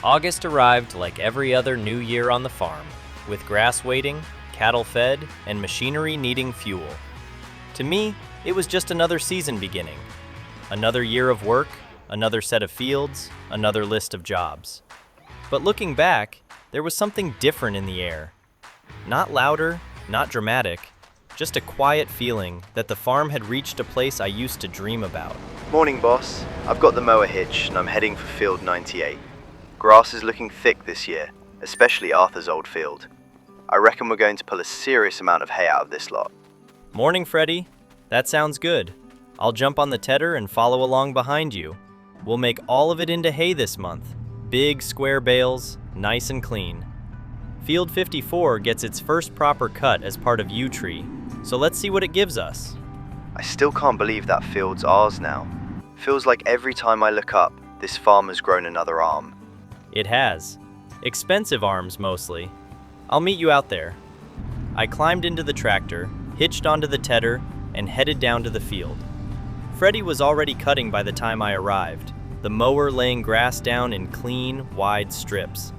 August arrived like every other new year on the farm, with grass waiting, cattle fed, and machinery needing fuel. To me, it was just another season beginning. Another year of work, another set of fields, another list of jobs. But looking back, there was something different in the air. Not louder, not dramatic, just a quiet feeling that the farm had reached a place I used to dream about. Morning, boss. I've got the mower hitched and I'm heading for field 98. Grass is looking thick this year, especially Arthur's old field. I reckon we're going to pull a serious amount of hay out of this lot. Morning, Freddie. That sounds good. I'll jump on the tedder and follow along behind you. We'll make all of it into hay this month. Big square bales, nice and clean. Field 54 gets its first proper cut as part of U-Tree, so let's see what it gives us. I still can't believe that field's ours now. Feels like every time I look up, this farmer's grown another arm. It has. Expensive arms, mostly. I'll meet you out there. I climbed into the tractor, hitched onto the tedder, and headed down to the field. Freddie was already cutting by the time I arrived, the mower laying grass down in clean, wide strips.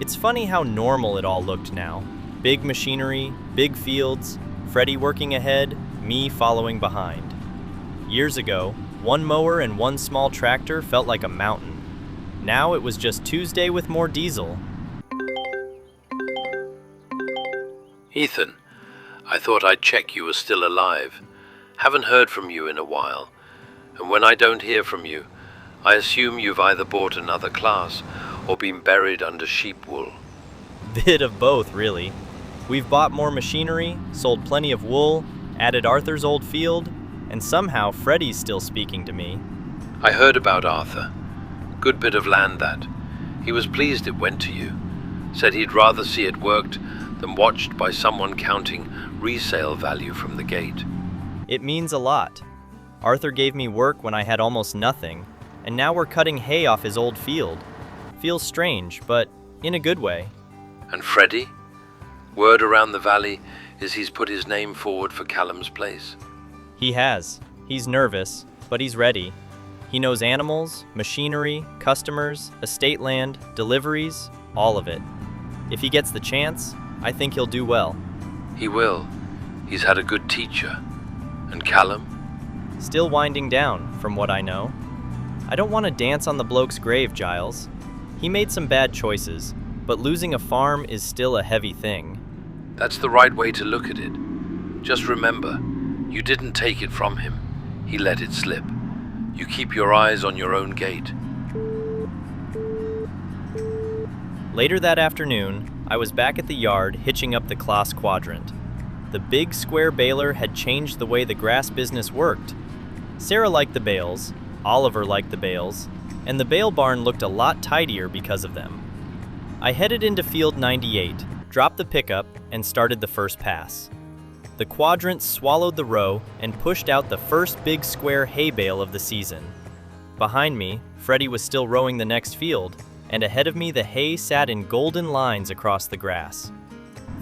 It's funny how normal it all looked now. Big machinery, big fields, Freddie working ahead, me following behind. Years ago, one mower and one small tractor felt like a mountain. Now it was just Tuesday with more diesel. Ethan, I thought I'd check you were still alive. Haven't heard from you in a while. And when I don't hear from you, I assume you've either bought another Claas or been buried under sheep wool. Bit of both, really. We've bought more machinery, sold plenty of wool, added Arthur's old field, and somehow Freddie's still speaking to me. I heard about Arthur. Good bit of land that. He was pleased it went to you. Said he'd rather see it worked than watched by someone counting resale value from the gate. It means a lot. Arthur gave me work when I had almost nothing, and now we're cutting hay off his old field. Feels strange, but in a good way. And Freddie? Word around the valley is he's put his name forward for Callum's place. He has. He's nervous, but he's ready. He knows animals, machinery, customers, estate land, deliveries, all of it. If he gets the chance, I think he'll do well. He will. He's had a good teacher. And Callum? Still winding down, from what I know. I don't want to dance on the bloke's grave, Giles. He made some bad choices, but losing a farm is still a heavy thing. That's the right way to look at it. Just remember, you didn't take it from him. He let it slip. You keep your eyes on your own gate. Later that afternoon, I was back at the yard hitching up the Claas quadrant. The big square baler had changed the way the grass business worked. Sarah liked the bales, Oliver liked the bales, and the bale barn looked a lot tidier because of them. I headed into field 98, dropped the pickup, and started the first pass. The quadrant swallowed the row and pushed out the first big square hay bale of the season. Behind me, Freddie was still rowing the next field, and ahead of me the hay sat in golden lines across the grass.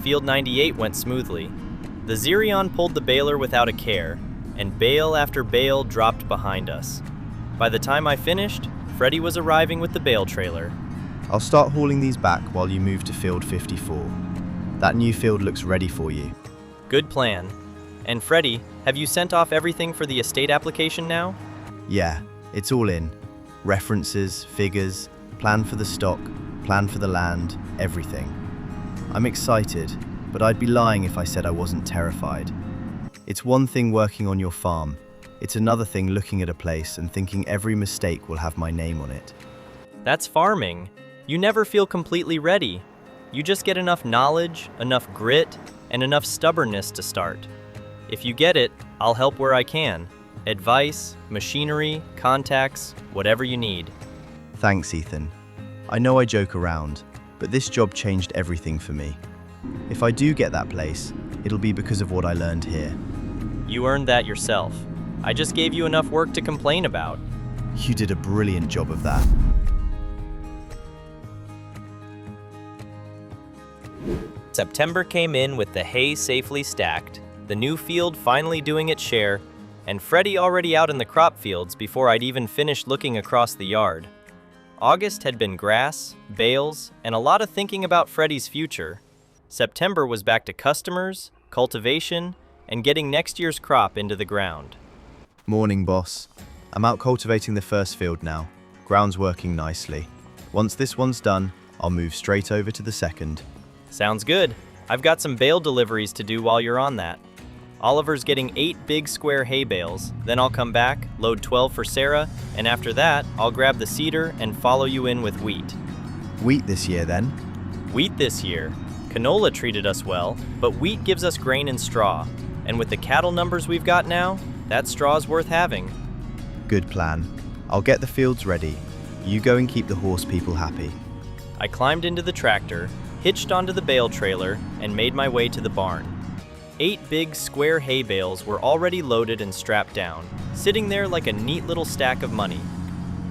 Field 98 went smoothly. The Xerion pulled the baler without a care, and bale after bale dropped behind us. By the time I finished, Freddie was arriving with the bale trailer. I'll start hauling these back while you move to field 54. That new field looks ready for you. Good plan. And Freddie, have you sent off everything for the estate application now? Yeah, it's all in. References, figures, plan for the stock, plan for the land, everything. I'm excited, but I'd be lying if I said I wasn't terrified. It's one thing working on your farm. It's another thing looking at a place and thinking every mistake will have my name on it. That's farming. You never feel completely ready. You just get enough knowledge, enough grit, and enough stubbornness to start. If you get it, I'll help where I can. Advice, machinery, contacts, whatever you need. Thanks, Ethan. I know I joke around, but this job changed everything for me. If I do get that place, it'll be because of what I learned here. You earned that yourself. I just gave you enough work to complain about. You did a brilliant job of that. September came in with the hay safely stacked, the new field finally doing its share, and Freddie already out in the crop fields before I'd even finished looking across the yard. August had been grass, bales, and a lot of thinking about Freddie's future. September was back to customers, cultivation, and getting next year's crop into the ground. Morning, boss. I'm out cultivating the first field now. Ground's working nicely. Once this one's done, I'll move straight over to the second. Sounds good. I've got some bale deliveries to do while you're on that. Oliver's getting 8 big square hay bales, then I'll come back, load 12 for Sarah, and after that, I'll grab the cedar and follow you in with wheat. Wheat this year, then? Wheat this year. Canola treated us well, but wheat gives us grain and straw. And with the cattle numbers we've got now, that straw's worth having. Good plan. I'll get the fields ready. You go and keep the horse people happy. I climbed into the tractor, hitched onto the bale trailer, and made my way to the barn. 8 big square hay bales were already loaded and strapped down, sitting there like a neat little stack of money.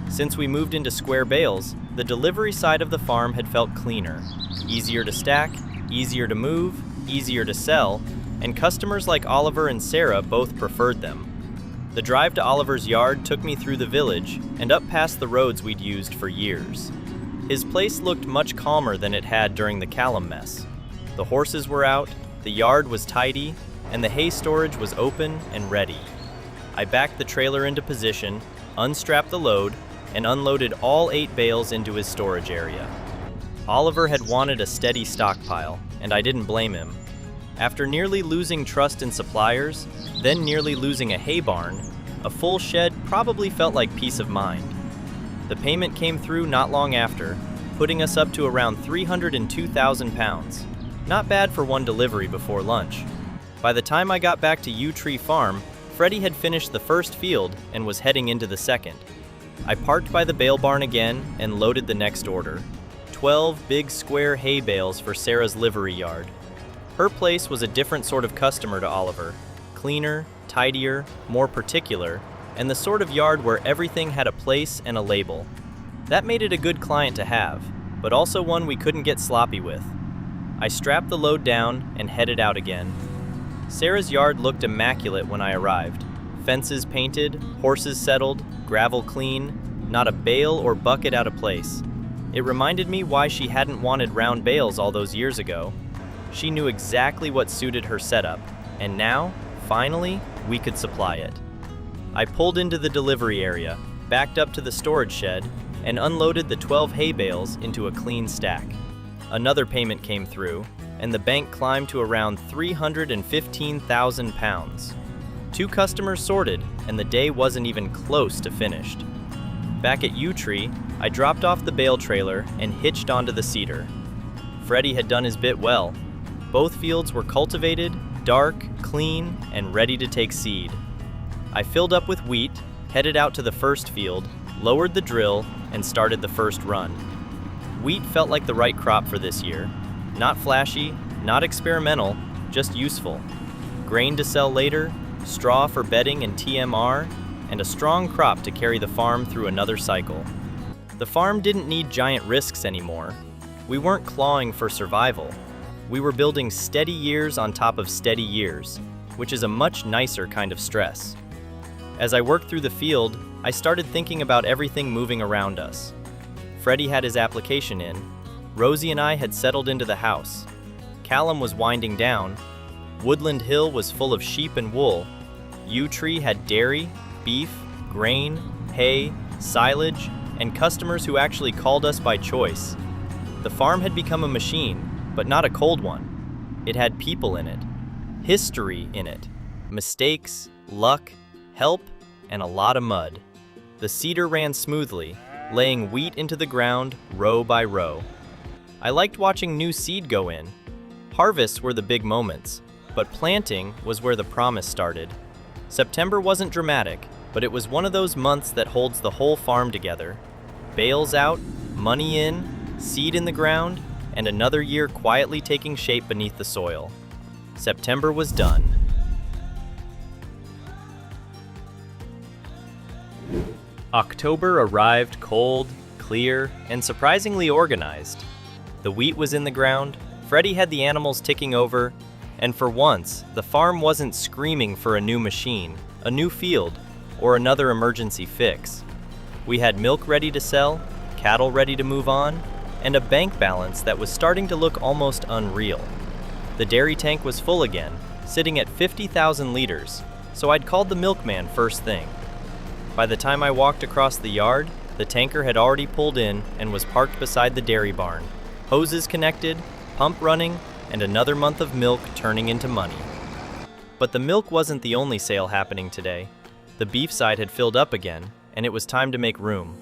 Since we moved into square bales, the delivery side of the farm had felt cleaner. Easier to stack, easier to move, easier to sell, and customers like Oliver and Sarah both preferred them. The drive to Oliver's yard took me through the village and up past the roads we'd used for years. His place looked much calmer than it had during the Callum mess. The horses were out, the yard was tidy, and the hay storage was open and ready. I backed the trailer into position, unstrapped the load, and unloaded all 8 bales into his storage area. Oliver had wanted a steady stockpile, and I didn't blame him. After nearly losing trust in suppliers, then nearly losing a hay barn, a full shed probably felt like peace of mind. The payment came through not long after, putting us up to around 302,000 pounds. Not bad for one delivery before lunch. By the time I got back to Yew Tree Farm, Freddie had finished the first field and was heading into the second. I parked by the bale barn again and loaded the next order. 12 big square hay bales for Sarah's livery yard. Her place was a different sort of customer to Oliver. Cleaner, tidier, more particular, and the sort of yard where everything had a place and a label. That made it a good client to have, but also one we couldn't get sloppy with. I strapped the load down and headed out again. Sarah's yard looked immaculate when I arrived. Fences painted, horses settled, gravel clean, not a bale or bucket out of place. It reminded me why she hadn't wanted round bales all those years ago. She knew exactly what suited her setup, and now, finally, we could supply it. I pulled into the delivery area, backed up to the storage shed, and unloaded the 12 hay bales into a clean stack. Another payment came through, and the bank climbed to around 315,000 pounds. 2 customers sorted, and the day wasn't even close to finished. Back at Yew Tree, I dropped off the bale trailer and hitched onto the cedar. Freddie had done his bit well. Both fields were cultivated, dark, clean, and ready to take seed. I filled up with wheat, headed out to the first field, lowered the drill, and started the first run. Wheat felt like the right crop for this year. Not flashy, not experimental, just useful. Grain to sell later, straw for bedding and TMR, and a strong crop to carry the farm through another cycle. The farm didn't need giant risks anymore. We weren't clawing for survival. We were building steady years on top of steady years, which is a much nicer kind of stress. As I worked through the field, I started thinking about everything moving around us. Freddie had his application in. Rosie and I had settled into the house. Callum was winding down. Woodland Hill was full of sheep and wool. Yew Tree had dairy, beef, grain, hay, silage, and customers who actually called us by choice. The farm had become a machine, but not a cold one. It had people in it, history in it, mistakes, luck, help, and a lot of mud. The cedar ran smoothly, laying wheat into the ground row by row. I liked watching new seed go in. Harvests were the big moments, but planting was where the promise started. September wasn't dramatic, but it was one of those months that holds the whole farm together. Bales out, money in, seed in the ground, and another year quietly taking shape beneath the soil. September was done. October arrived cold, clear, and surprisingly organized. The wheat was in the ground, Freddie had the animals ticking over, and for once, the farm wasn't screaming for a new machine, a new field, or another emergency fix. We had milk ready to sell, cattle ready to move on, and a bank balance that was starting to look almost unreal. The dairy tank was full again, sitting at 50,000 liters, so I'd called the milkman first thing. By the time I walked across the yard, the tanker had already pulled in and was parked beside the dairy barn, hoses connected, pump running, and another month of milk turning into money. But the milk wasn't the only sale happening today. The beef side had filled up again, and it was time to make room.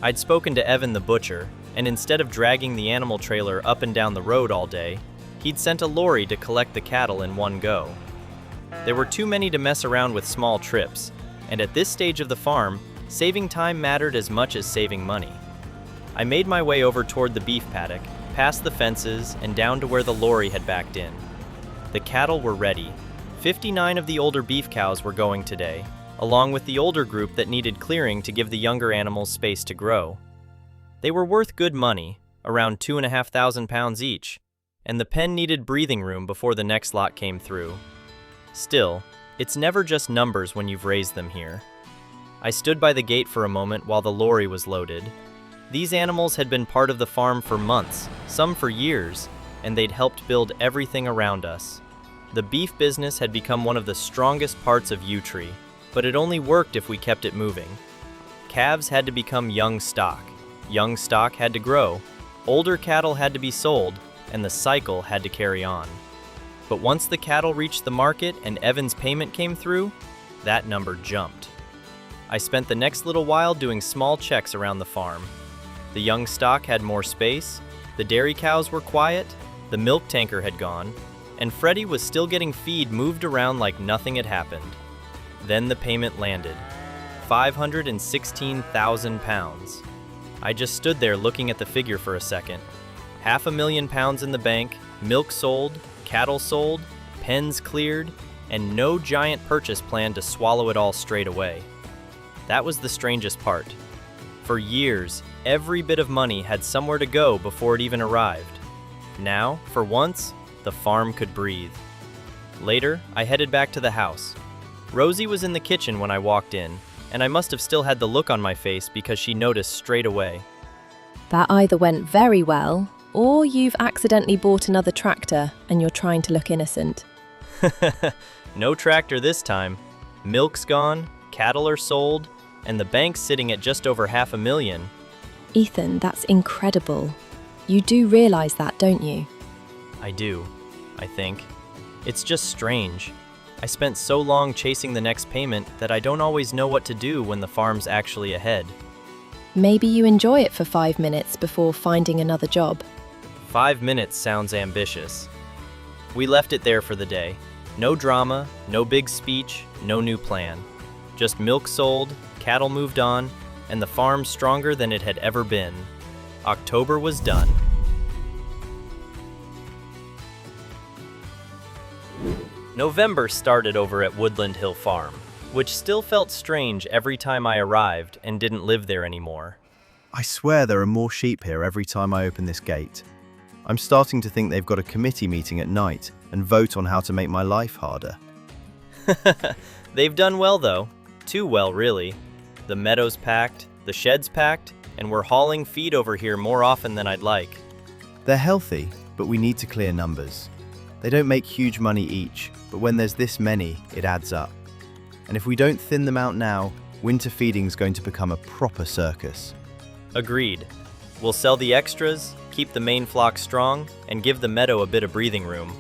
I'd spoken to Evan the butcher, and instead of dragging the animal trailer up and down the road all day, he'd sent a lorry to collect the cattle in one go. There were too many to mess around with small trips, and at this stage of the farm, saving time mattered as much as saving money. I made my way over toward the beef paddock, past the fences, and down to where the lorry had backed in. The cattle were ready. 59 of the older beef cows were going today, along with the older group that needed clearing to give the younger animals space to grow. They were worth good money, around 2,500 pounds each, and the pen needed breathing room before the next lot came through. Still, it's never just numbers when you've raised them here. I stood by the gate for a moment while the lorry was loaded. These animals had been part of the farm for months, some for years, and they'd helped build everything around us. The beef business had become one of the strongest parts of Utree, but it only worked if we kept it moving. Calves had to become young stock. Young stock had to grow. Older cattle had to be sold, and the cycle had to carry on. But once the cattle reached the market and Evan's payment came through, that number jumped. I spent the next little while doing small checks around the farm. The young stock had more space, the dairy cows were quiet, the milk tanker had gone, and Freddie was still getting feed moved around like nothing had happened. Then the payment landed. 516,000 pounds. I just stood there looking at the figure for a second. 500,000 pounds in the bank, milk sold, cattle sold, pens cleared, and no giant purchase plan to swallow it all straight away. That was the strangest part. For years, every bit of money had somewhere to go before it even arrived. Now, for once, the farm could breathe. Later, I headed back to the house. Rosie was in the kitchen when I walked in, and I must have still had the look on my face because she noticed straight away. That either went very well, or you've accidentally bought another tractor and you're trying to look innocent. No tractor this time. Milk's gone, cattle are sold, and the bank's sitting at just over 500,000. Ethan, that's incredible. You do realize that, don't you? I do, I think. It's just strange. I spent so long chasing the next payment that I don't always know what to do when the farm's actually ahead. Maybe you enjoy it for 5 minutes before finding another job. 5 minutes sounds ambitious. We left it there for the day. No drama, no big speech, no new plan. Just milk sold, cattle moved on, and the farm stronger than it had ever been. October was done. November started over at Woodland Hill Farm, which still felt strange every time I arrived and didn't live there anymore. I swear there are more sheep here every time I open this gate. I'm starting to think they've got a committee meeting at night and vote on how to make my life harder. They've done well though. Too well, really. The meadow's packed, the shed's packed, and we're hauling feed over here more often than I'd like. They're healthy, but we need to clear numbers. They don't make huge money each, but when there's this many, it adds up. And if we don't thin them out now, winter feeding's going to become a proper circus. Agreed. We'll sell the extras, keep the main flock strong, and give the meadow a bit of breathing room.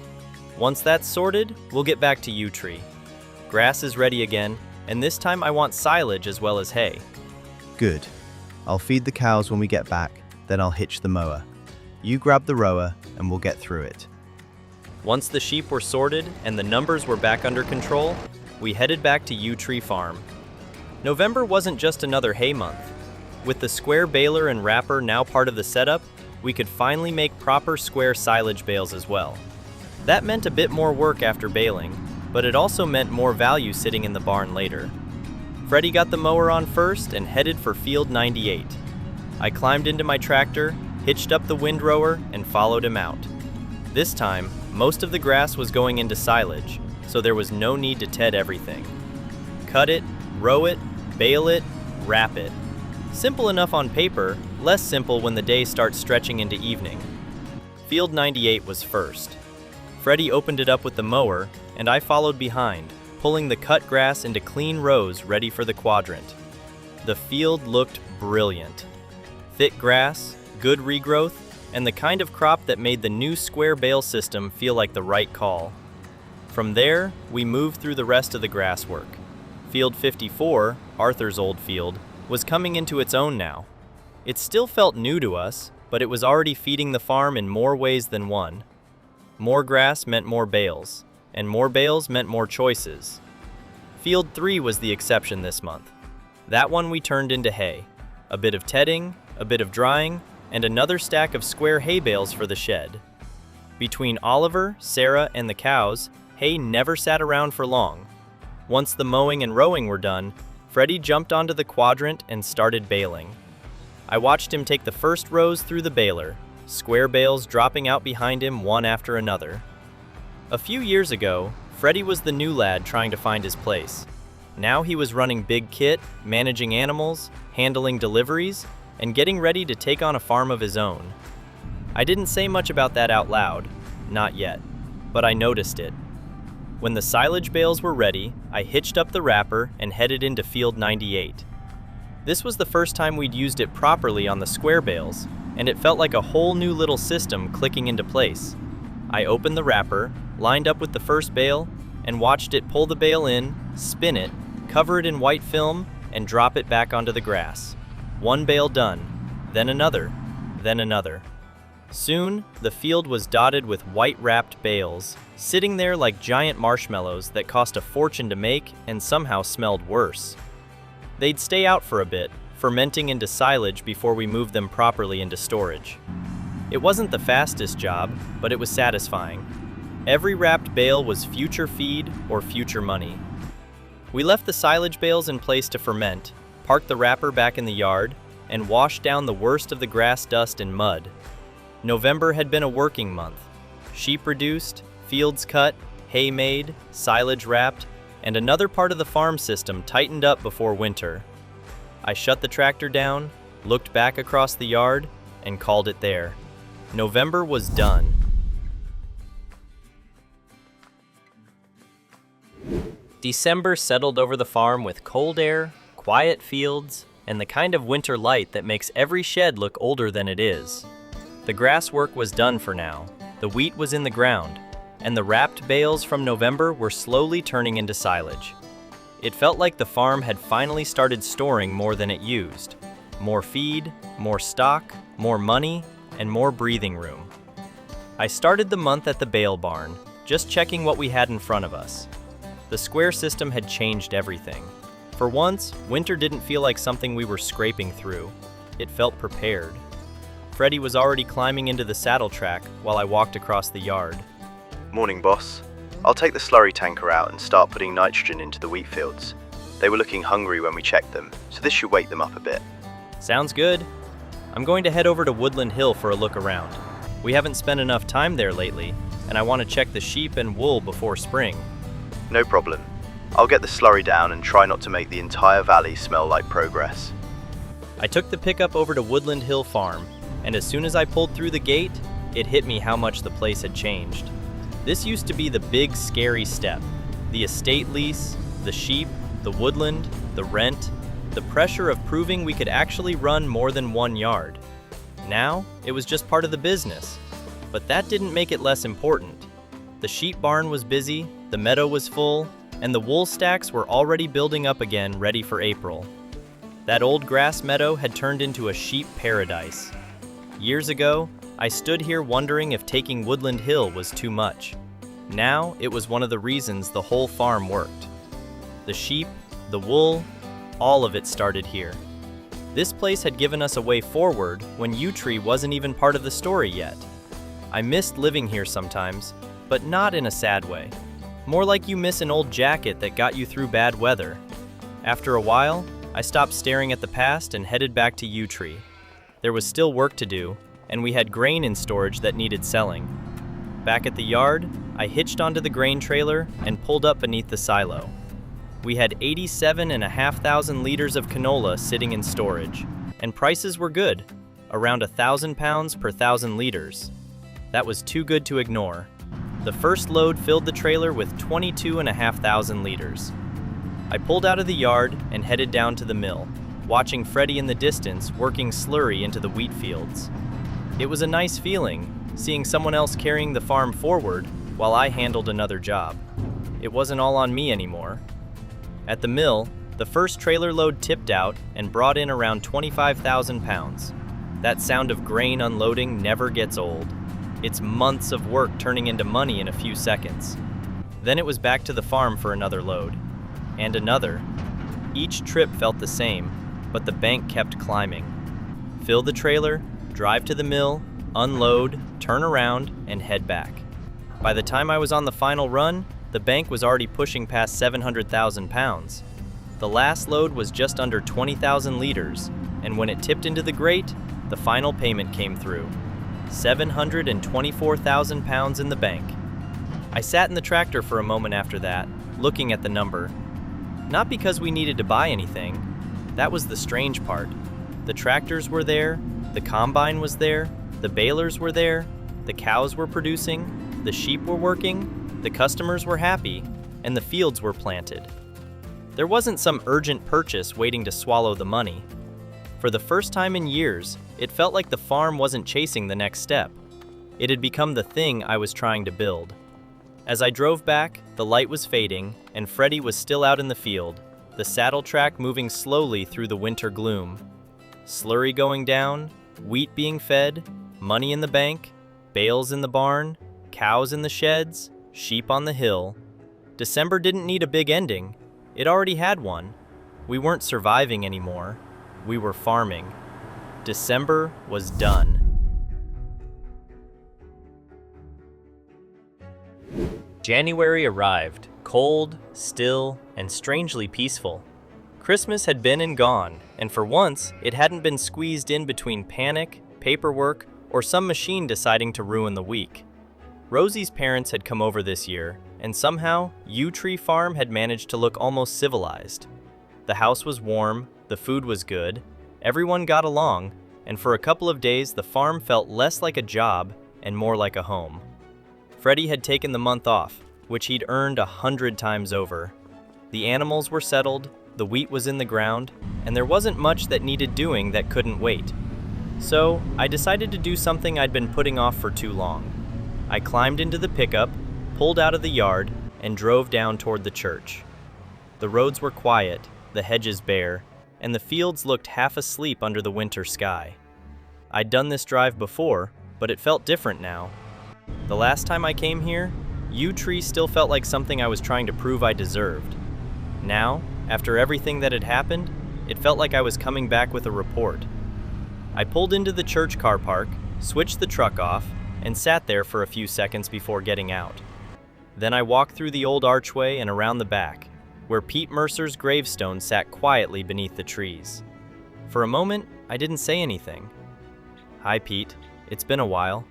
Once that's sorted, we'll get back to Utree. Grass is ready again, and this time I want silage as well as hay. Good. I'll feed the cows when we get back, then I'll hitch the mower. You grab the rower, and we'll get through it. Once the sheep were sorted and the numbers were back under control, we headed back to Utree Farm. November wasn't just another hay month. With the square baler and wrapper now part of the setup, we could finally make proper square silage bales as well. That meant a bit more work after baling, but it also meant more value sitting in the barn later. Freddie got the mower on first and headed for field 98. I climbed into my tractor, hitched up the windrower, and followed him out. This time, most of the grass was going into silage, so there was no need to ted everything. Cut it, row it, bale it, wrap it. Simple enough on paper, less simple when the day starts stretching into evening. Field 98 was first. Freddie opened it up with the mower, and I followed behind, pulling the cut grass into clean rows ready for the quadrant. The field looked brilliant. Thick grass, good regrowth, and the kind of crop that made the new square bale system feel like the right call. From there, we moved through the rest of the grass work. Field 54, Arthur's old field, was coming into its own now. It still felt new to us, but it was already feeding the farm in more ways than one. More grass meant more bales, and more bales meant more choices. Field 3 was the exception this month. That one we turned into hay. A bit of tedding, a bit of drying, and another stack of square hay bales for the shed. Between Oliver, Sarah, and the cows, hay never sat around for long. Once the mowing and rowing were done, Freddie jumped onto the quadrant and started baling. I watched him take the first rows through the baler, square bales dropping out behind him one after another. A few years ago, Freddie was the new lad trying to find his place. Now he was running big kit, managing animals, handling deliveries, and getting ready to take on a farm of his own. I didn't say much about that out loud, not yet, but I noticed it. When the silage bales were ready, I hitched up the wrapper and headed into Field 98. This was the first time we'd used it properly on the square bales, and it felt like a whole new little system clicking into place. I opened the wrapper, lined up with the first bale, and watched it pull the bale in, spin it, cover it in white film, and drop it back onto the grass. One bale done, then another, then another. Soon, the field was dotted with white-wrapped bales, sitting there like giant marshmallows that cost a fortune to make and somehow smelled worse. They'd stay out for a bit, fermenting into silage before we moved them properly into storage. It wasn't the fastest job, but it was satisfying. Every wrapped bale was future feed or future money. We left the silage bales in place to ferment, parked the wrapper back in the yard, and washed down the worst of the grass dust and mud. November had been a working month. Sheep reduced, fields cut, hay made, silage wrapped, and another part of the farm system tightened up before winter. I shut the tractor down, looked back across the yard, and called it there. November was done. December settled over the farm with cold air, quiet fields, and the kind of winter light that makes every shed look older than it is. The grass work was done for now, the wheat was in the ground, and the wrapped bales from November were slowly turning into silage. It felt like the farm had finally started storing more than it used. More feed, more stock, more money, and more breathing room. I started the month at the bale barn, just checking what we had in front of us. The square system had changed everything. For once, winter didn't feel like something we were scraping through. It felt prepared. Freddie was already climbing into the saddle track while I walked across the yard. Morning, boss. I'll take the slurry tanker out and start putting nitrogen into the wheat fields. They were looking hungry when we checked them, so this should wake them up a bit. Sounds good. I'm going to head over to Woodland Hill for a look around. We haven't spent enough time there lately, and I want to check the sheep and wool before spring. No problem. I'll get the slurry down and try not to make the entire valley smell like progress. I took the pickup over to Woodland Hill Farm, and as soon as I pulled through the gate, it hit me how much the place had changed. This used to be the big, scary step. The estate lease, the sheep, the woodland, the rent, the pressure of proving we could actually run more than one yard. Now, it was just part of the business. But that didn't make it less important. The sheep barn was busy, the meadow was full, and the wool stacks were already building up again, ready for April. That old grass meadow had turned into a sheep paradise. Years ago, I stood here wondering if taking Woodland Hill was too much. Now, it was one of the reasons the whole farm worked. The sheep, the wool, all of it started here. This place had given us a way forward when yew tree wasn't even part of the story yet. I missed living here sometimes, but not in a sad way. More like you miss an old jacket that got you through bad weather. After a while, I stopped staring at the past and headed back to yew tree. There was still work to do, and we had grain in storage that needed selling. Back at the yard, I hitched onto the grain trailer and pulled up beneath the silo. We had 87,500 liters of canola sitting in storage, and prices were good. around 1,000 pounds per 1,000 liters. That was too good to ignore. The first load filled the trailer with 22,500 liters. I pulled out of the yard and headed down to the mill, watching Freddie in the distance working slurry into the wheat fields. It was a nice feeling, seeing someone else carrying the farm forward while I handled another job. It wasn't all on me anymore. At the mill, the first trailer load tipped out and brought in around 25,000 pounds. That sound of grain unloading never gets old. It's months of work turning into money in a few seconds. Then it was back to the farm for another load. And another. Each trip felt the same, but the bank kept climbing. Fill the trailer, drive to the mill, unload, turn around, and head back. By the time I was on the final run, the bank was already pushing past 700,000 pounds. The last load was just under 20,000 liters, and when it tipped into the grate, the final payment came through. 724,000 pounds in the bank. I sat in the tractor for a moment after that, looking at the number. Not because we needed to buy anything. That was the strange part. The tractors were there, the combine was there, the balers were there, the cows were producing, the sheep were working, the customers were happy, and the fields were planted. There wasn't some urgent purchase waiting to swallow the money. For the first time in years, it felt like the farm wasn't chasing the next step. It had become the thing I was trying to build. As I drove back, the light was fading, and Freddie was still out in the field, the saddle track moving slowly through the winter gloom. Slurry going down, wheat being fed, money in the bank, bales in the barn, cows in the sheds, sheep on the hill. December didn't need a big ending. It already had one. We weren't surviving anymore. We were farming. December was done. January arrived, cold, still, and strangely peaceful. Christmas had been and gone, and for once, it hadn't been squeezed in between panic, paperwork, or some machine deciding to ruin the week. Rosie's parents had come over this year, and somehow, Yew Tree Farm had managed to look almost civilized. The house was warm, the food was good, everyone got along, and for a couple of days the farm felt less like a job and more like a home. Freddie had taken the month off, which he'd earned 100 times over. The animals were settled, the wheat was in the ground, and there wasn't much that needed doing that couldn't wait. So, I decided to do something I'd been putting off for too long. I climbed into the pickup, pulled out of the yard, and drove down toward the church. The roads were quiet, the hedges bare, and the fields looked half asleep under the winter sky. I'd done this drive before, but it felt different now. The last time I came here, Yew Tree still felt like something I was trying to prove I deserved. Now, after everything that had happened, it felt like I was coming back with a report. I pulled into the church car park, switched the truck off, and sat there for a few seconds before getting out. Then I walked through the old archway and around the back, where Pete Mercer's gravestone sat quietly beneath the trees. For a moment, I didn't say anything. "Hi, Pete. It's been a while.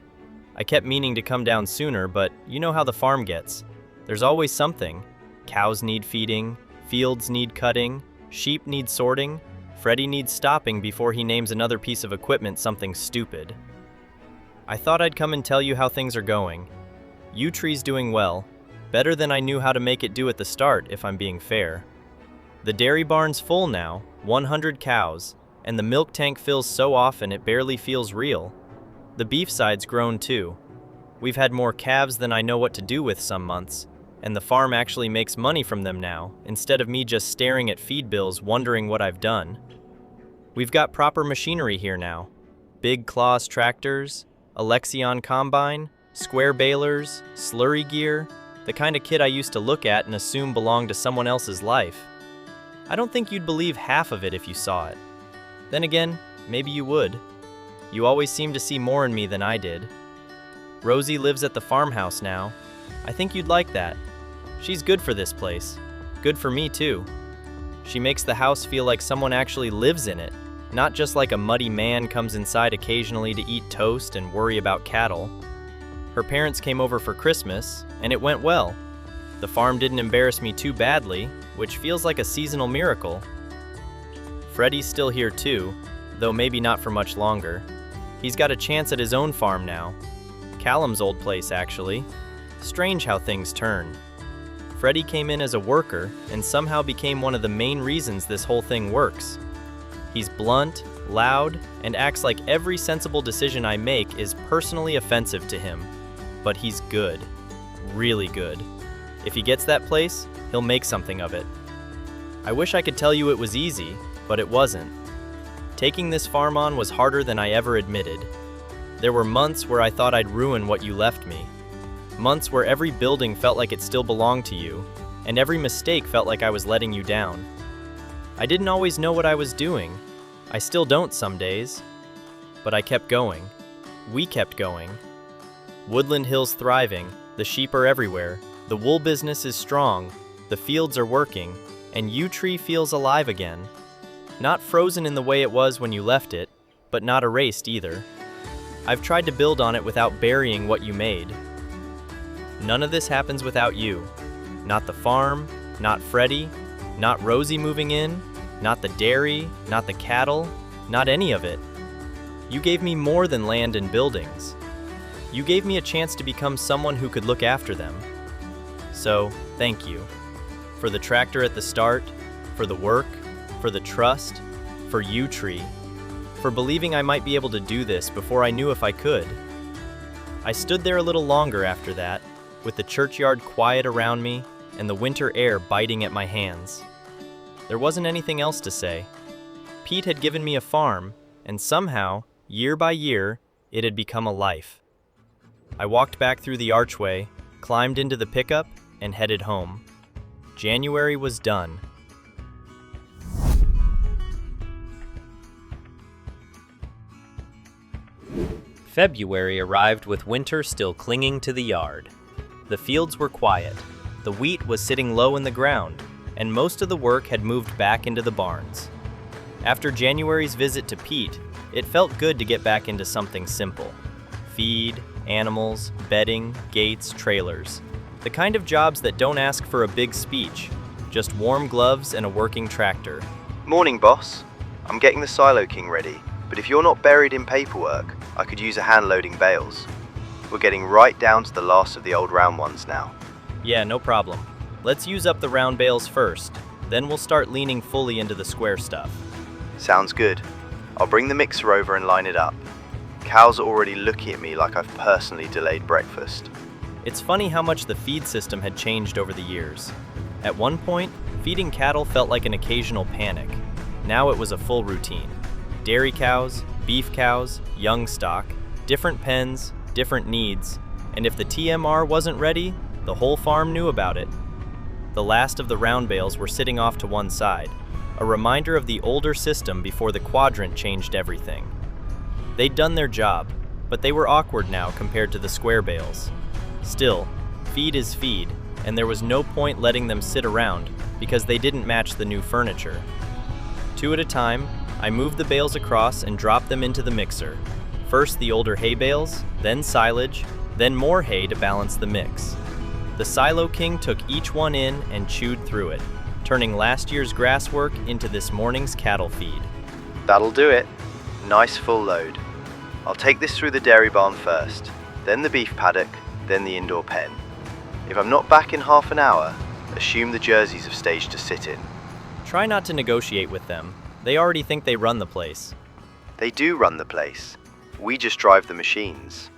I kept meaning to come down sooner, but you know how the farm gets. There's always something. Cows need feeding, fields need cutting, sheep need sorting, Freddie needs stopping before he names another piece of equipment something stupid. I thought I'd come and tell you how things are going. Yew Tree's doing well, better than I knew how to make it do at the start, if I'm being fair. The dairy barn's full now, 100 cows, and the milk tank fills so often it barely feels real. The beef side's grown too. We've had more calves than I know what to do with some months, and the farm actually makes money from them now, instead of me just staring at feed bills wondering what I've done. We've got proper machinery here now. Big Claas tractors, a Lexion combine, square balers, slurry gear, the kind of kit I used to look at and assume belonged to someone else's life. I don't think you'd believe half of it if you saw it. Then again, maybe you would. You always seem to see more in me than I did. Rosie lives at the farmhouse now. I think you'd like that. She's good for this place. Good for me too. She makes the house feel like someone actually lives in it, not just like a muddy man comes inside occasionally to eat toast and worry about cattle. Her parents came over for Christmas, and it went well. The farm didn't embarrass me too badly, which feels like a seasonal miracle. Freddie's still here too, though maybe not for much longer. He's got a chance at his own farm now. Callum's old place, actually. Strange how things turn. Freddie came in as a worker and somehow became one of the main reasons this whole thing works. He's blunt, loud, and acts like every sensible decision I make is personally offensive to him. But he's good. Really good. If he gets that place, he'll make something of it. I wish I could tell you it was easy, but it wasn't. Taking this farm on was harder than I ever admitted. There were months where I thought I'd ruin what you left me. Months where every building felt like it still belonged to you, and every mistake felt like I was letting you down. I didn't always know what I was doing. I still don't some days. But I kept going. We kept going. Woodland Hill's thriving, the sheep are everywhere, the wool business is strong, the fields are working, and Yew Tree feels alive again. Not frozen in the way it was when you left it, but not erased either. I've tried to build on it without burying what you made. None of this happens without you. Not the farm, not Freddie, not Rosie moving in, not the dairy, not the cattle, not any of it. You gave me more than land and buildings. You gave me a chance to become someone who could look after them. So, thank you. For the tractor at the start, for the work, for the trust, for Yew Tree, for believing I might be able to do this before I knew if I could. I stood there a little longer after that, with the churchyard quiet around me and the winter air biting at my hands. There wasn't anything else to say. Pete had given me a farm, and somehow, year by year, it had become a life. I walked back through the archway, climbed into the pickup, and headed home. January was done. February arrived with winter still clinging to the yard. The fields were quiet, the wheat was sitting low in the ground, and most of the work had moved back into the barns. After January's visit to Pete, it felt good to get back into something simple. Feed, animals, bedding, gates, trailers. The kind of jobs that don't ask for a big speech, just warm gloves and a working tractor. Morning, boss. I'm getting the Silo King ready, but if you're not buried in paperwork, I could use a hand loading bales. We're getting right down to the last of the old round ones now. Yeah, no problem. Let's use up the round bales first, then we'll start leaning fully into the square stuff. Sounds good. I'll bring the mixer over and line it up. Cows are already looking at me like I've personally delayed breakfast. It's funny how much the feed system had changed over the years. At one point, feeding cattle felt like an occasional panic. Now it was a full routine. Dairy cows, beef cows, young stock, different pens, different needs, and if the TMR wasn't ready, the whole farm knew about it. The last of the round bales were sitting off to one side, a reminder of the older system before the quadrant changed everything. They'd done their job, but they were awkward now compared to the square bales. Still, feed is feed, and there was no point letting them sit around because they didn't match the new furniture. Two at a time, I moved the bales across and dropped them into the mixer. First the older hay bales, then silage, then more hay to balance the mix. The Silo King took each one in and chewed through it, turning last year's grass work into this morning's cattle feed. That'll do it. Nice full load. I'll take this through the dairy barn first, then the beef paddock, then the indoor pen. If I'm not back in half an hour, assume the jerseys have staged to sit in. Try not to negotiate with them. They already think they run the place. They do run the place. We just drive the machines.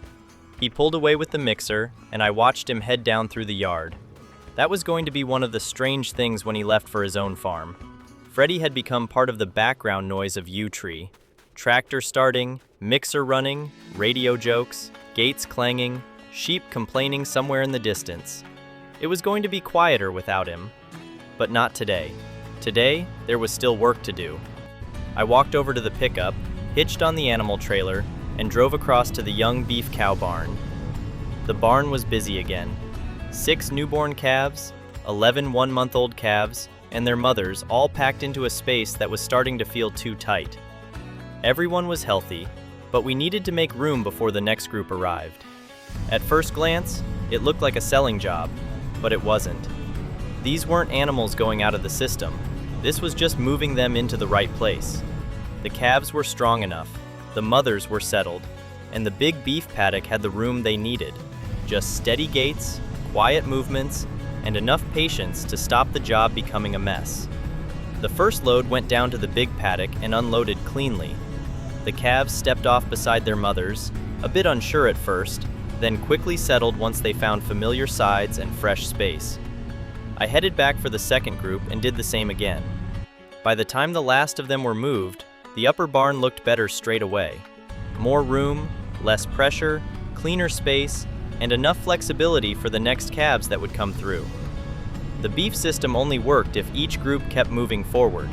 He pulled away with the mixer, and I watched him head down through the yard. That was going to be one of the strange things when he left for his own farm. Freddie had become part of the background noise of Yew Tree. Tractor starting, mixer running, radio jokes, gates clanging, sheep complaining somewhere in the distance. It was going to be quieter without him. But not today. Today, there was still work to do. I walked over to the pickup, hitched on the animal trailer, and drove across to the young beef cow barn. The barn was busy again. 6 newborn calves, 11 one-month-old calves, and their mothers all packed into a space that was starting to feel too tight. Everyone was healthy, but we needed to make room before the next group arrived. At first glance, it looked like a selling job, but it wasn't. These weren't animals going out of the system. This was just moving them into the right place. The calves were strong enough. The mothers were settled, and the big beef paddock had the room they needed. Just steady gaits, quiet movements, and enough patience to stop the job becoming a mess. The first load went down to the big paddock and unloaded cleanly. The calves stepped off beside their mothers, a bit unsure at first, then quickly settled once they found familiar sides and fresh space. I headed back for the second group and did the same again. By the time the last of them were moved, the upper barn looked better straight away. More room, less pressure, cleaner space, and enough flexibility for the next calves that would come through. The beef system only worked if each group kept moving forward.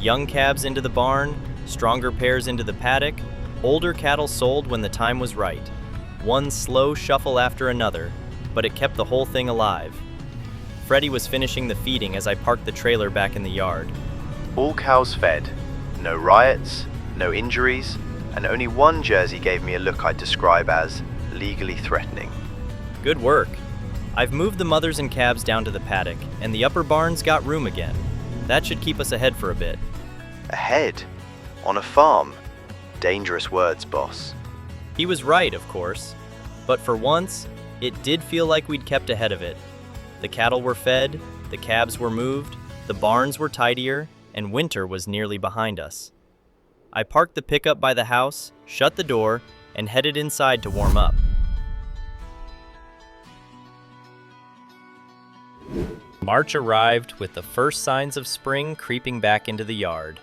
Young calves into the barn, stronger pairs into the paddock, older cattle sold when the time was right. One slow shuffle after another, but it kept the whole thing alive. Freddie was finishing the feeding as I parked the trailer back in the yard. All cows fed, no riots, no injuries, and only one Jersey gave me a look I'd describe as legally threatening. Good work. I've moved the mothers and calves down to the paddock, and the upper barn's got room again. That should keep us ahead for a bit. Ahead? On a farm? Dangerous words, boss. He was right, of course. But for once, it did feel like we'd kept ahead of it. The cattle were fed, the calves were moved, the barns were tidier, and winter was nearly behind us. I parked the pickup by the house, shut the door, and headed inside to warm up. March arrived with the first signs of spring creeping back into the yard.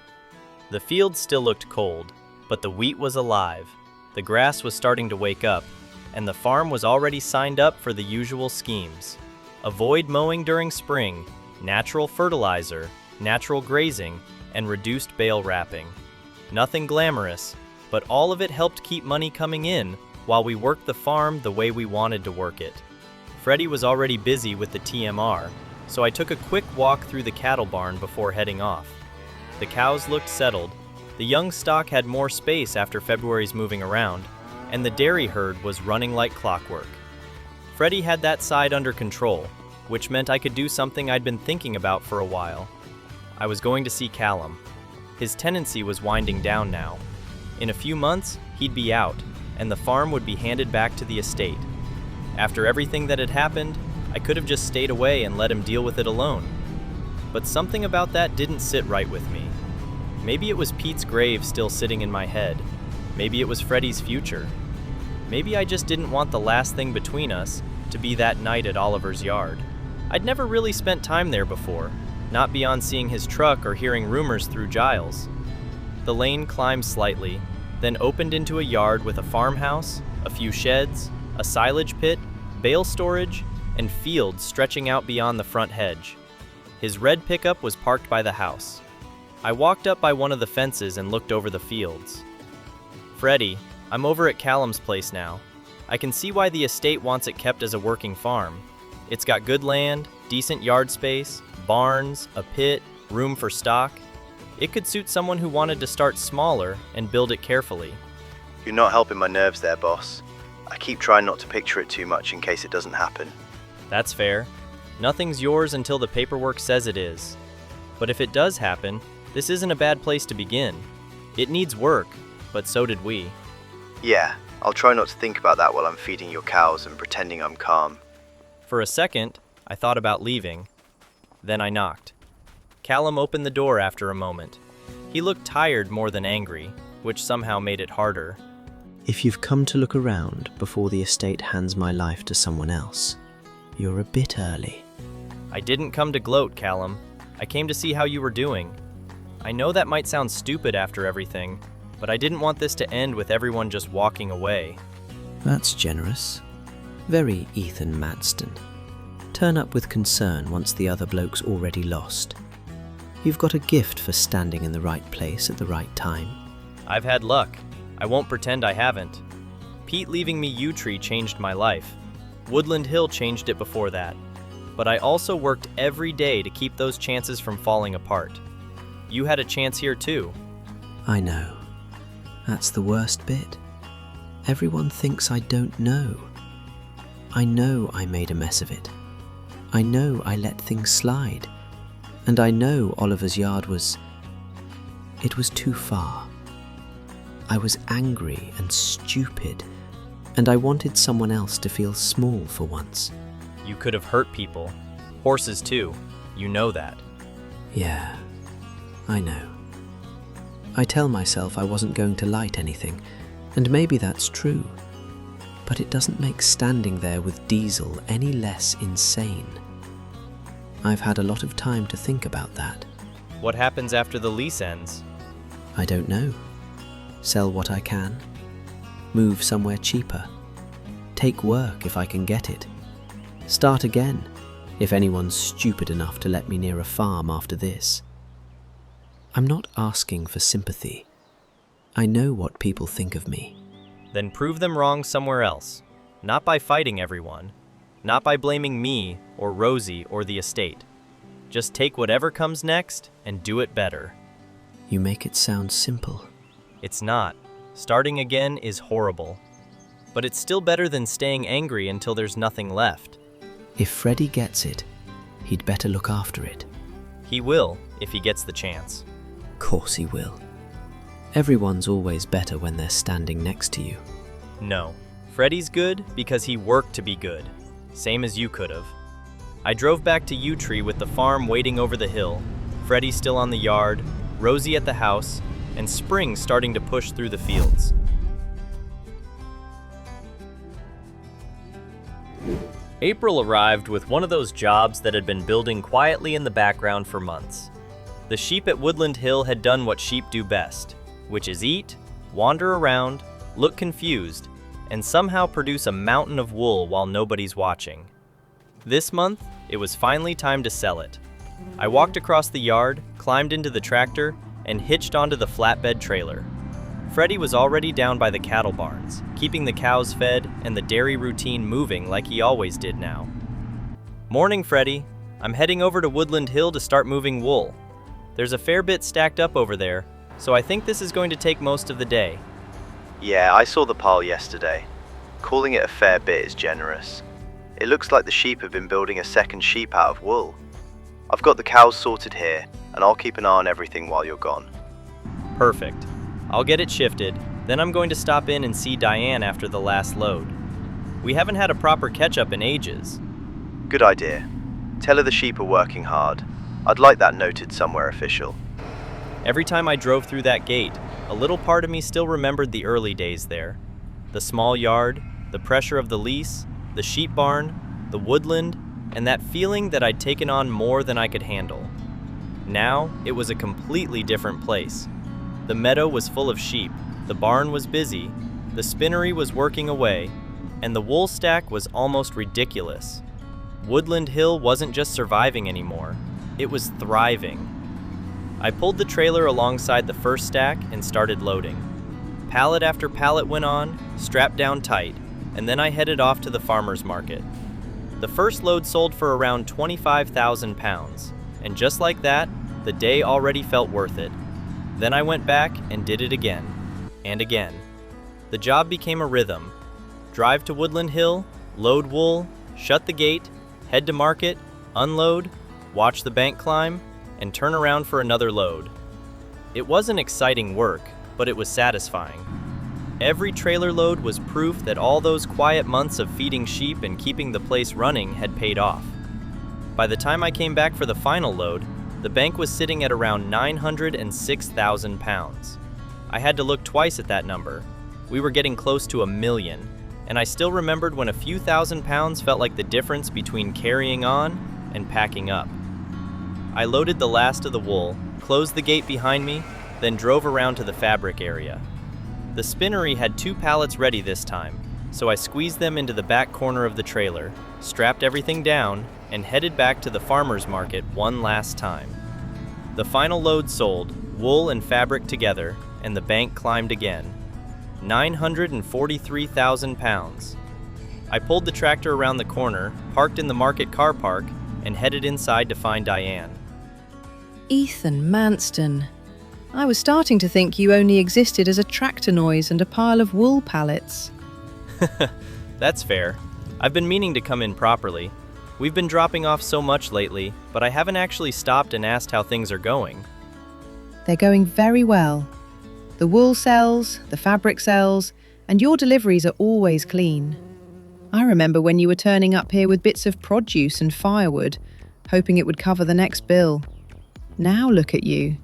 The fields still looked cold, but the wheat was alive, the grass was starting to wake up, and the farm was already signed up for the usual schemes. Avoid mowing during spring, natural fertilizer, natural grazing, and reduced bale wrapping. Nothing glamorous, but all of it helped keep money coming in while we worked the farm the way we wanted to work it. Freddie was already busy with the TMR, so I took a quick walk through the cattle barn before heading off. The cows looked settled, the young stock had more space after February's moving around, and the dairy herd was running like clockwork. Freddie had that side under control, which meant I could do something I'd been thinking about for a while. I was going to see Callum. His tenancy was winding down now. In a few months, he'd be out, and the farm would be handed back to the estate. After everything that had happened, I could have just stayed away and let him deal with it alone. But something about that didn't sit right with me. Maybe it was Pete's grave still sitting in my head. Maybe it was Freddie's future. Maybe I just didn't want the last thing between us to be that night at Oliver's yard. I'd never really spent time there before, not beyond seeing his truck or hearing rumors through Giles. The lane climbed slightly, then opened into a yard with a farmhouse, a few sheds, a silage pit, bale storage, and fields stretching out beyond the front hedge. His red pickup was parked by the house. I walked up by one of the fences and looked over the fields. Freddie, I'm over at Callum's place now. I can see why the estate wants it kept as a working farm. It's got good land, decent yard space, barns, a pit, room for stock. It could suit someone who wanted to start smaller and build it carefully. You're not helping my nerves there, boss. I keep trying not to picture it too much in case it doesn't happen. That's fair. Nothing's yours until the paperwork says it is. But if it does happen, this isn't a bad place to begin. It needs work, but so did we. Yeah, I'll try not to think about that while I'm feeding your cows and pretending I'm calm. For a second, I thought about leaving. Then I knocked. Callum opened the door after a moment. He looked tired more than angry, which somehow made it harder. If you've come to look around before the estate hands my life to someone else, you're a bit early. I didn't come to gloat, Callum. I came to see how you were doing. I know that might sound stupid after everything, but I didn't want this to end with everyone just walking away. That's generous. Very Ethan Manston. Turn up with concern once the other bloke's already lost. You've got a gift for standing in the right place at the right time. I've had luck. I won't pretend I haven't. Pete leaving me Yew Tree changed my life. Woodland Hill changed it before that. But I also worked every day to keep those chances from falling apart. You had a chance here too. I know. That's the worst bit. Everyone thinks I don't know. I know I made a mess of it. I know I let things slide. And I know Oliver's yard was... it was too far. I was angry and stupid, and I wanted someone else to feel small for once. You could have hurt people. Horses too. You know that. Yeah, I know. I tell myself I wasn't going to light anything, and maybe that's true. But it doesn't make standing there with diesel any less insane. I've had a lot of time to think about that. What happens after the lease ends? I don't know. Sell what I can. Move somewhere cheaper. Take work if I can get it. Start again, if anyone's stupid enough to let me near a farm after this. I'm not asking for sympathy. I know what people think of me. Then prove them wrong somewhere else. Not by fighting everyone. Not by blaming me or Rosie or the estate. Just take whatever comes next and do it better. You make it sound simple. It's not. Starting again is horrible. But it's still better than staying angry until there's nothing left. If Freddie gets it, he'd better look after it. He will, if he gets the chance. Course he will. Everyone's always better when they're standing next to you. No. Freddie's good because he worked to be good. Same as you could've. I drove back to Yew Tree with the farm waiting over the hill, Freddie still on the yard, Rosie at the house, and spring starting to push through the fields. April arrived with one of those jobs that had been building quietly in the background for months. The sheep at Woodland Hill had done what sheep do best, which is eat, wander around, look confused, and somehow produce a mountain of wool while nobody's watching. This month, it was finally time to sell it. I walked across the yard, climbed into the tractor, and hitched onto the flatbed trailer. Freddie was already down by the cattle barns, keeping the cows fed and the dairy routine moving like he always did now. Morning, Freddie. I'm heading over to Woodland Hill to start moving wool. There's a fair bit stacked up over there, so I think this is going to take most of the day. Yeah, I saw the pile yesterday. Calling it a fair bit is generous. It looks like the sheep have been building a second sheep out of wool. I've got the cows sorted here, and I'll keep an eye on everything while you're gone. Perfect. I'll get it shifted, then I'm going to stop in and see Diane after the last load. We haven't had a proper catch-up in ages. Good idea. Tell her the sheep are working hard. I'd like that noted somewhere official. Every time I drove through that gate, a little part of me still remembered the early days there. The small yard, the pressure of the lease, the sheep barn, the woodland, and that feeling that I'd taken on more than I could handle. Now, it was a completely different place. The meadow was full of sheep, the barn was busy, the spinnery was working away, and the wool stack was almost ridiculous. Woodland Hill wasn't just surviving anymore, it was thriving. I pulled the trailer alongside the first stack and started loading. Pallet after pallet went on, strapped down tight, and then I headed off to the farmer's market. The first load sold for around 25,000 pounds, and just like that, the day already felt worth it. Then I went back and did it again, and again. The job became a rhythm. Drive to Woodland Hill, load wool, shut the gate, head to market, unload, watch the bank climb, and turn around for another load. It wasn't exciting work, but it was satisfying. Every trailer load was proof that all those quiet months of feeding sheep and keeping the place running had paid off. By the time I came back for the final load, the bank was sitting at around 906,000 pounds. I had to look twice at that number. We were getting close to 1 million, and I still remembered when a few thousand pounds felt like the difference between carrying on and packing up. I loaded the last of the wool, closed the gate behind me, then drove around to the fabric area. The spinnery had 2 pallets ready this time, so I squeezed them into the back corner of the trailer, strapped everything down, and headed back to the farmer's market one last time. The final load sold, wool and fabric together, and the bank climbed again. 943,000 pounds. I pulled the tractor around the corner, parked in the market car park, and headed inside to find Diane. Ethan Manston. I was starting to think you only existed as a tractor noise and a pile of wool pallets. That's fair. I've been meaning to come in properly. We've been dropping off so much lately, but I haven't actually stopped and asked how things are going. They're going very well. The wool sells, the fabric sells, and your deliveries are always clean. I remember when you were turning up here with bits of produce and firewood, hoping it would cover the next bill. Now look at you.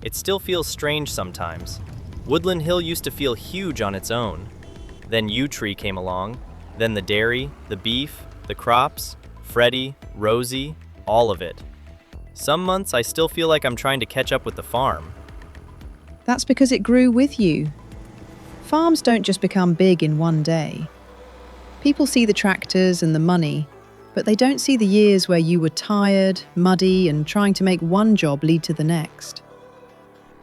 It still feels strange sometimes. Woodland Hill used to feel huge on its own. Then Tree came along, then the dairy, the beef, the crops, Freddie, Rosie, all of it. Some months I still feel like I'm trying to catch up with the farm. That's because it grew with you. Farms don't just become big in one day. People see the tractors and the money, but they don't see the years where you were tired, muddy, and trying to make one job lead to the next.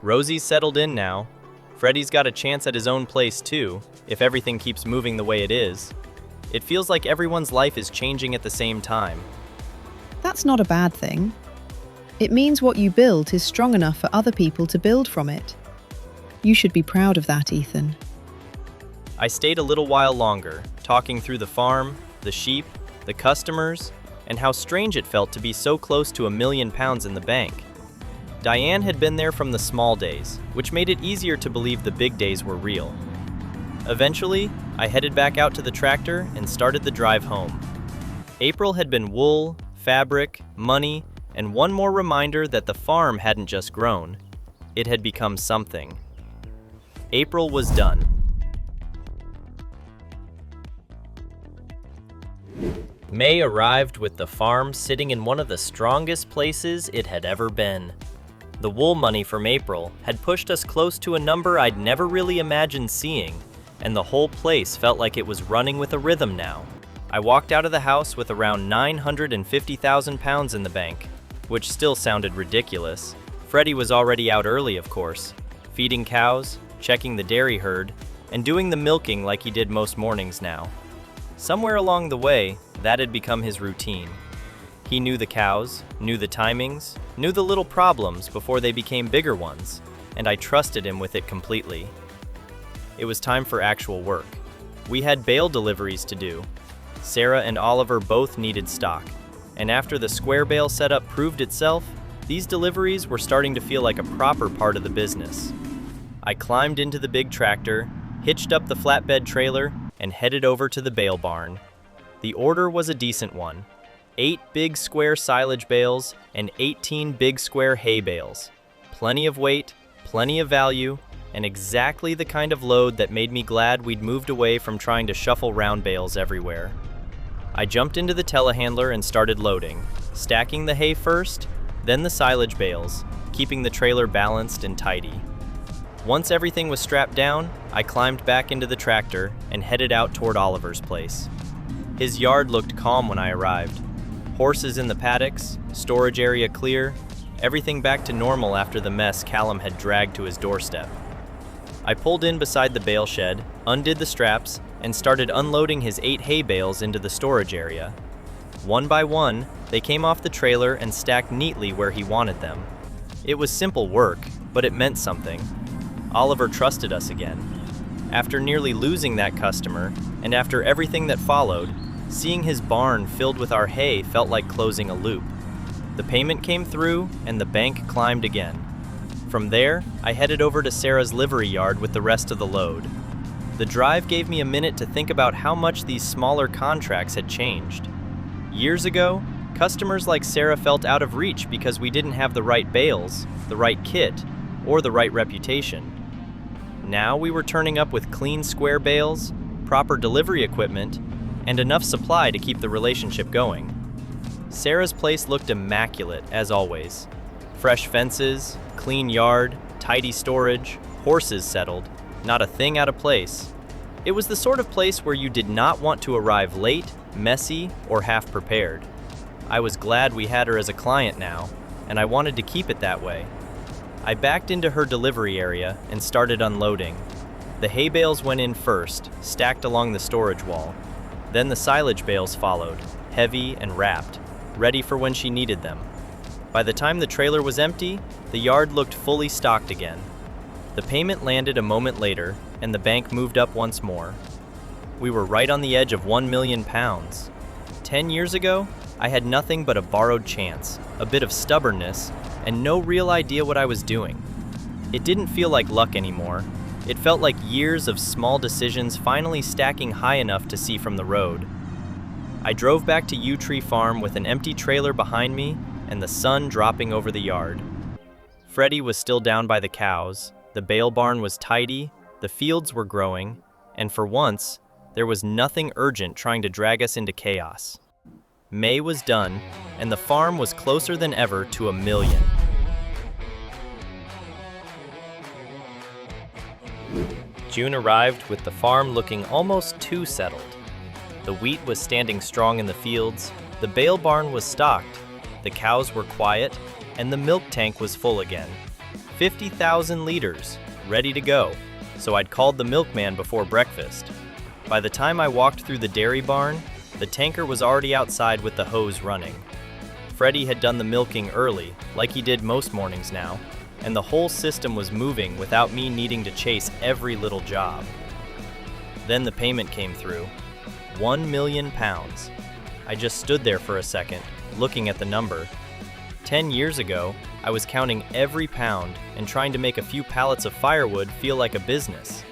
Rosie's settled in now. Freddie's got a chance at his own place too, if everything keeps moving the way it is. It feels like everyone's life is changing at the same time. That's not a bad thing. It means what you built is strong enough for other people to build from it. You should be proud of that, Ethan. I stayed a little while longer, talking through the farm, the sheep, the customers, and how strange it felt to be so close to £1 million in the bank. Diane had been there from the small days, which made it easier to believe the big days were real. Eventually, I headed back out to the tractor and started the drive home. April had been wool, fabric, money, and one more reminder that the farm hadn't just grown. It had become something. April was done. May arrived with the farm sitting in one of the strongest places it had ever been. The wool money from April had pushed us close to a number I'd never really imagined seeing, and the whole place felt like it was running with a rhythm now. I walked out of the house with around £950,000 in the bank, which still sounded ridiculous. Freddie was already out early, of course, feeding cows, checking the dairy herd, and doing the milking like he did most mornings now. Somewhere along the way, that had become his routine. He knew the cows, knew the timings, knew the little problems before they became bigger ones, and I trusted him with it completely. It was time for actual work. We had bale deliveries to do. Sarah and Oliver both needed stock, and after the square bale setup proved itself, these deliveries were starting to feel like a proper part of the business. I climbed into the big tractor, hitched up the flatbed trailer, and headed over to the bale barn. The order was a decent one. 8 big square silage bales and 18 big square hay bales. Plenty of weight, plenty of value, and exactly the kind of load that made me glad we'd moved away from trying to shuffle round bales everywhere. I jumped into the telehandler and started loading, stacking the hay first, then the silage bales, keeping the trailer balanced and tidy. Once everything was strapped down, I climbed back into the tractor and headed out toward Oliver's place. His yard looked calm when I arrived. Horses in the paddocks, storage area clear, everything back to normal after the mess Callum had dragged to his doorstep. I pulled in beside the bale shed, undid the straps, and started unloading his 8 hay bales into the storage area. One by one, they came off the trailer and stacked neatly where he wanted them. It was simple work, but it meant something. Oliver trusted us again. After nearly losing that customer, and after everything that followed, seeing his barn filled with our hay felt like closing a loop. The payment came through, and the bank climbed again. From there, I headed over to Sarah's livery yard with the rest of the load. The drive gave me a minute to think about how much these smaller contracts had changed. Years ago, customers like Sarah felt out of reach because we didn't have the right bales, the right kit, or the right reputation. Now we were turning up with clean square bales, proper delivery equipment, and enough supply to keep the relationship going. Sarah's place looked immaculate, as always. Fresh fences, clean yard, tidy storage, horses settled, not a thing out of place. It was the sort of place where you did not want to arrive late, messy, or half prepared. I was glad we had her as a client now, and I wanted to keep it that way. I backed into her delivery area and started unloading. The hay bales went in first, stacked along the storage wall. Then the silage bales followed, heavy and wrapped, ready for when she needed them. By the time the trailer was empty, the yard looked fully stocked again. The payment landed a moment later, and the bank moved up once more. We were right on the edge of £1 million. 10 years ago, I had nothing but a borrowed chance, a bit of stubbornness, and no real idea what I was doing. It didn't feel like luck anymore. It felt like years of small decisions finally stacking high enough to see from the road. I drove back to Yew Tree Farm with an empty trailer behind me and the sun dropping over the yard. Freddie was still down by the cows, the bale barn was tidy, the fields were growing, and for once, there was nothing urgent trying to drag us into chaos. May was done, and the farm was closer than ever to 1,000,000. June arrived with the farm looking almost too settled. The wheat was standing strong in the fields, the bale barn was stocked, the cows were quiet, and the milk tank was full again. 50,000 liters, ready to go, so I'd called the milkman before breakfast. By the time I walked through the dairy barn, the tanker was already outside with the hose running. Freddie had done the milking early, like he did most mornings now, and the whole system was moving without me needing to chase every little job. Then the payment came through. 1,000,000 pounds. I just stood there for a second, looking at the number. 10 years ago, I was counting every pound and trying to make a few pallets of firewood feel like a business.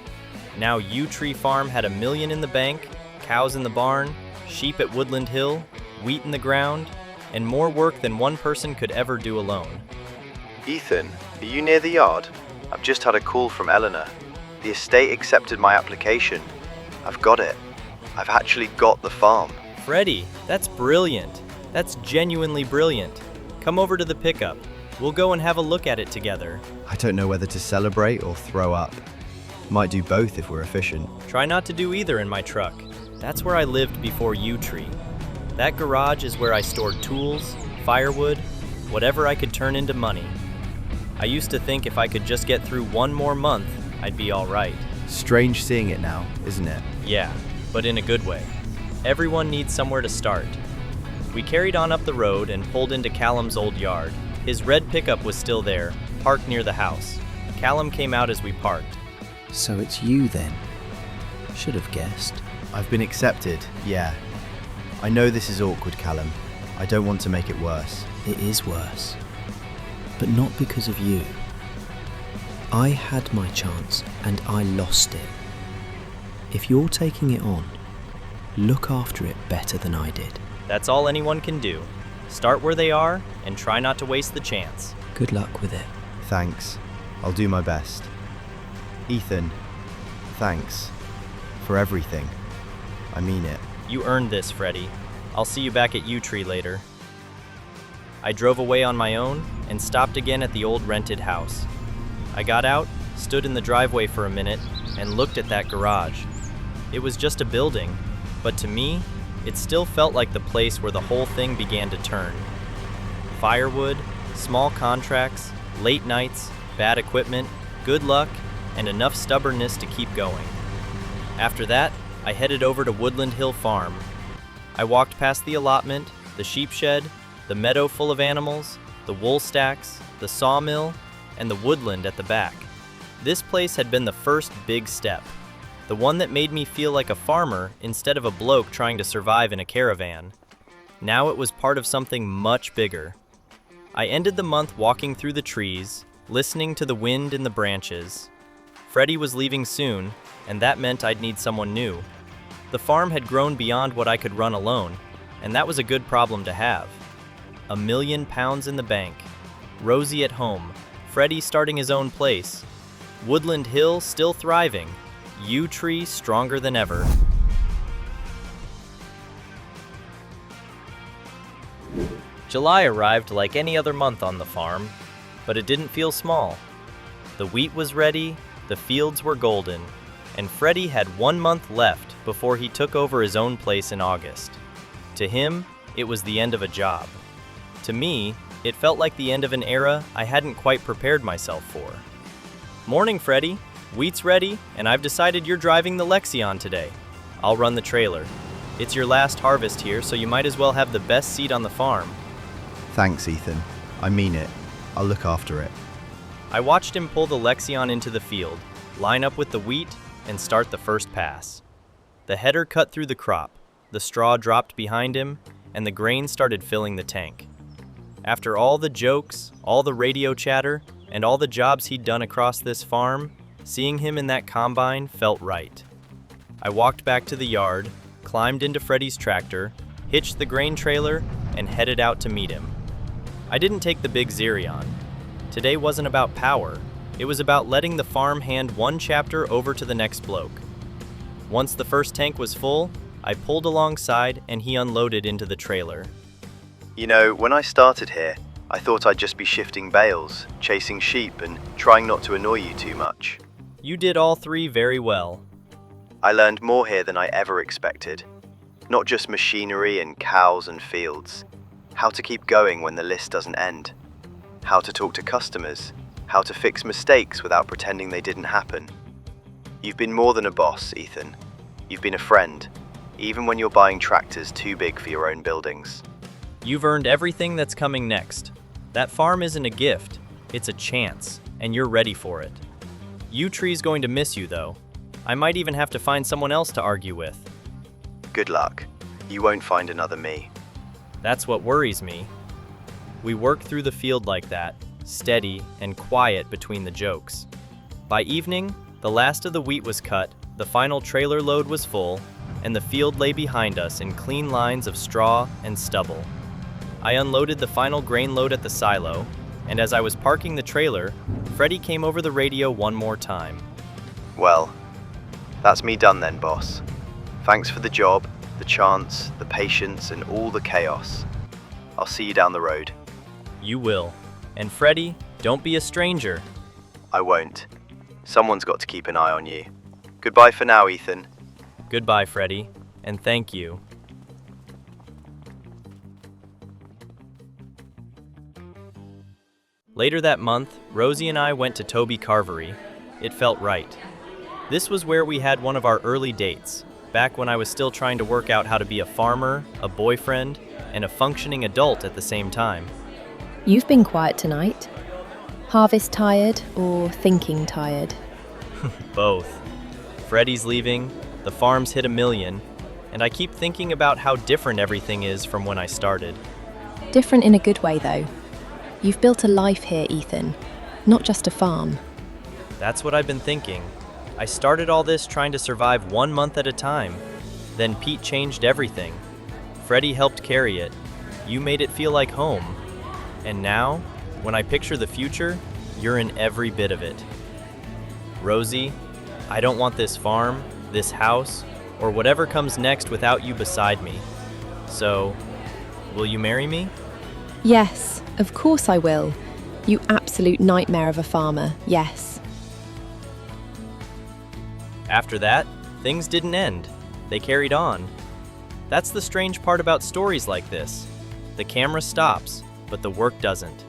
Now Yew Tree Farm had 1,000,000 in the bank, cows in the barn, sheep at Woodland Hill, wheat in the ground, and more work than one person could ever do alone. Ethan, are you near the yard? I've just had a call from Eleanor. The estate accepted my application. I've got it. I've actually got the farm. Freddie, that's brilliant. That's genuinely brilliant. Come over to the pickup. We'll go and have a look at it together. I don't know whether to celebrate or throw up. Might do both if we're efficient. Try not to do either in my truck. That's where I lived before Yew Tree. That garage is where I stored tools, firewood, whatever I could turn into money. I used to think if I could just get through one more month, I'd be all right. Strange seeing it now, isn't it? Yeah, but in a good way. Everyone needs somewhere to start. We carried on up the road and pulled into Callum's old yard. His red pickup was still there, parked near the house. Callum came out as we parked. So it's you then? Should have guessed. I've been accepted, yeah. I know this is awkward, Callum. I don't want to make it worse. It is worse. But not because of you. I had my chance and I lost it. If you're taking it on, look after it better than I did. That's all anyone can do. Start where they are and try not to waste the chance. Good luck with it. Thanks. I'll do my best. Ethan, thanks for everything. I mean it. You earned this, Freddie. I'll see you back at Yew Tree later. I drove away on my own and stopped again at the old rented house. I got out, stood in the driveway for a minute, and looked at that garage. It was just a building, but to me, it still felt like the place where the whole thing began to turn. Firewood, small contracts, late nights, bad equipment, good luck, and enough stubbornness to keep going. After that, I headed over to Woodland Hill Farm. I walked past the allotment, the sheep shed, the meadow full of animals, the wool stacks, the sawmill, and the woodland at the back. This place had been the first big step, the one that made me feel like a farmer instead of a bloke trying to survive in a caravan. Now it was part of something much bigger. I ended the month walking through the trees, listening to the wind in the branches. Freddie was leaving soon, and that meant I'd need someone new. The farm had grown beyond what I could run alone, and that was a good problem to have. 1,000,000 pounds in the bank, Rosie at home, Freddie starting his own place, Woodland Hill still thriving, Yew Tree stronger than ever. July arrived like any other month on the farm, but it didn't feel small. The wheat was ready, the fields were golden, and Freddie had 1 month left before he took over his own place in August. To him, it was the end of a job. To me, it felt like the end of an era I hadn't quite prepared myself for. Morning, Freddie. Wheat's ready, and I've decided you're driving the Lexion today. I'll run the trailer. It's your last harvest here, so you might as well have the best seat on the farm. Thanks, Ethan. I mean it. I'll look after it. I watched him pull the Lexion into the field, line up with the wheat, and start the first pass. The header cut through the crop, the straw dropped behind him, and the grain started filling the tank. After all the jokes, all the radio chatter, and all the jobs he'd done across this farm, seeing him in that combine felt right. I walked back to the yard, climbed into Freddie's tractor, hitched the grain trailer, and headed out to meet him. I didn't take the big Zerion. Today wasn't about power. It was about letting the farm hand one chapter over to the next bloke. Once the first tank was full, I pulled alongside and he unloaded into the trailer. You know, when I started here, I thought I'd just be shifting bales, chasing sheep, and trying not to annoy you too much. You did all three very well. I learned more here than I ever expected. Not just machinery and cows and fields. How to keep going when the list doesn't end. How to talk to customers. How to fix mistakes without pretending they didn't happen. You've been more than a boss, Ethan. You've been a friend, even when you're buying tractors too big for your own buildings. You've earned everything that's coming next. That farm isn't a gift, it's a chance, and you're ready for it. U-Tree's going to miss you, though. I might even have to find someone else to argue with. Good luck. You won't find another me. That's what worries me. We worked through the field like that, steady and quiet between the jokes. By evening, the last of the wheat was cut, the final trailer load was full, and the field lay behind us in clean lines of straw and stubble. I unloaded the final grain load at the silo, and as I was parking the trailer, Freddie came over the radio one more time. Well, that's me done then, boss. Thanks for the job, the chance, the patience, and all the chaos. I'll see you down the road. You will. And Freddie, don't be a stranger. I won't. Someone's got to keep an eye on you. Goodbye for now, Ethan. Goodbye, Freddie, and thank you. Later that month, Rosie and I went to Toby Carvery. It felt right. This was where we had one of our early dates, back when I was still trying to work out how to be a farmer, a boyfriend, and a functioning adult at the same time. You've been quiet tonight. Harvest tired or thinking tired? Both. Freddie's leaving, the farm's hit 1 million, and I keep thinking about how different everything is from when I started. Different in a good way, though. You've built a life here, Ethan, not just a farm. That's what I've been thinking. I started all this trying to survive 1 month at a time. Then Pete changed everything. Freddie helped carry it. You made it feel like home. And now, when I picture the future, you're in every bit of it. Rosie, I don't want this farm, this house, or whatever comes next without you beside me. So, will you marry me? Yes, of course I will. You absolute nightmare of a farmer, yes. After that, things didn't end. They carried on. That's the strange part about stories like this. The camera stops, but the work doesn't.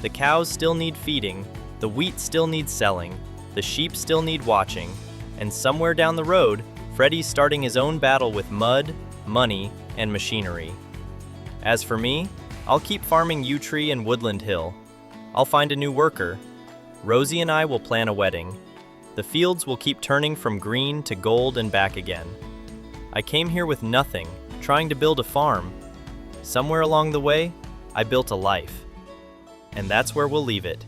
The cows still need feeding, the wheat still needs selling, the sheep still need watching, and somewhere down the road, Freddie's starting his own battle with mud, money, and machinery. As for me, I'll keep farming U-Tree and Woodland Hill. I'll find a new worker. Rosie and I will plan a wedding. The fields will keep turning from green to gold and back again. I came here with nothing, trying to build a farm. Somewhere along the way, I built a life. And that's where we'll leave it.